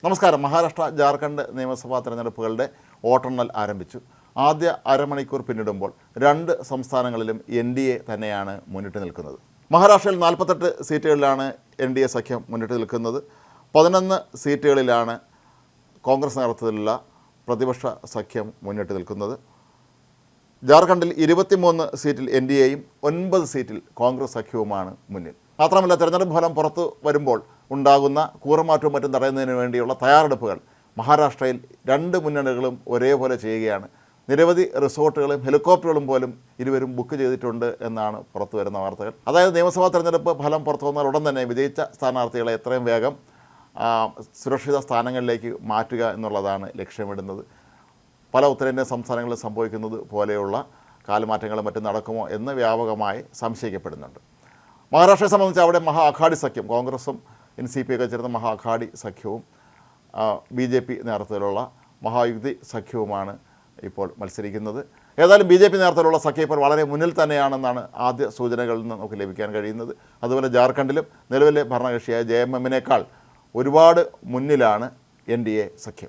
നമസ്കാരം. മഹാരാഷ്ട്ര ജാർഖണ്ഡ് നിയമസഭാ തെരഞ്ഞെടുപ്പുകളുടെ വോട്ടെണ്ണൽ ആരംഭിച്ചു. ആദ്യ അരമണിക്കൂർ പിന്നിടുമ്പോൾ രണ്ട് സംസ്ഥാനങ്ങളിലും NDA തന്നെയാണ് മുന്നിട്ട് നിൽക്കുന്നത്. മഹാരാഷ്ട്രയിൽ 48 സീറ്റുകളിലാണ് NDA സഖ്യം മുന്നിട്ട് നിൽക്കുന്നത്. 11 സീറ്റുകളിലാണ് കോൺഗ്രസ് നേതൃത്വത്തിലുള്ള പ്രതിപക്ഷ സഖ്യം മുന്നിട്ട് നിൽക്കുന്നത്. ജാർഖണ്ഡിൽ 23 സീറ്റിൽ NDAയും 9 സീറ്റിൽ കോൺഗ്രസ് സഖ്യവുമാണ് മുന്നിൽ. മാത്രമല്ല, തെരഞ്ഞെടുപ്പ് ഫലം പുറത്തു വരുമ്പോൾ ഉണ്ടാകുന്ന കൂറുമാറ്റവും മറ്റും തടയുന്നതിന് വേണ്ടിയുള്ള തയ്യാറെടുപ്പുകൾ മഹാരാഷ്ട്രയിൽ രണ്ട് മുന്നണികളും ഒരേപോലെ ചെയ്യുകയാണ്. നിരവധി റിസോർട്ടുകളും ഹെലികോപ്റ്ററുകളും പോലും ഇരുവരും ബുക്ക് ചെയ്തിട്ടുണ്ട് എന്നാണ് പുറത്തു വരുന്ന വാർത്തകൾ. അതായത് നിയമസഭാ തെരഞ്ഞെടുപ്പ് ഫലം പുറത്തു വന്നാൽ ഉടൻ തന്നെ വിജയിച്ച സ്ഥാനാർത്ഥികളെ എത്രയും വേഗം സുരക്ഷിത സ്ഥാനങ്ങളിലേക്ക് മാറ്റുക എന്നുള്ളതാണ് ലക്ഷ്യമിടുന്നത്. പല ഉത്തരേന്ത്യൻ സംസ്ഥാനങ്ങളിൽ സംഭവിക്കുന്നത് പോലെയുള്ള കാലമാറ്റങ്ങളും മറ്റും നടക്കുമോ എന്ന് വ്യാപകമായി സംശയിക്കപ്പെടുന്നുണ്ട്. മഹാരാഷ്ട്രയെ സംബന്ധിച്ച് അവിടെ മഹാ അഘാടി സഖ്യം, കോൺഗ്രസും NCP ഒക്കെ ചേർന്ന മഹാ അഘാടി സഖ്യവും BJP നേതൃത്വത്തിലുള്ള മഹായുക്തി സഖ്യവുമാണ് ഇപ്പോൾ മത്സരിക്കുന്നത്. ഏതായാലും BJP നേതൃത്വത്തിലുള്ള സഖ്യം ഇപ്പോൾ വളരെ മുന്നിൽ തന്നെയാണെന്നാണ് ആദ്യ സൂചനകളിൽ നിന്ന് നമുക്ക് ലഭിക്കാൻ കഴിയുന്നത്. അതുപോലെ ജാർഖണ്ഡിലും നിലവിലെ ഭരണകക്ഷിയായ JMMനേക്കാൾ ഒരുപാട് മുന്നിലാണ് NDA സഖ്യം.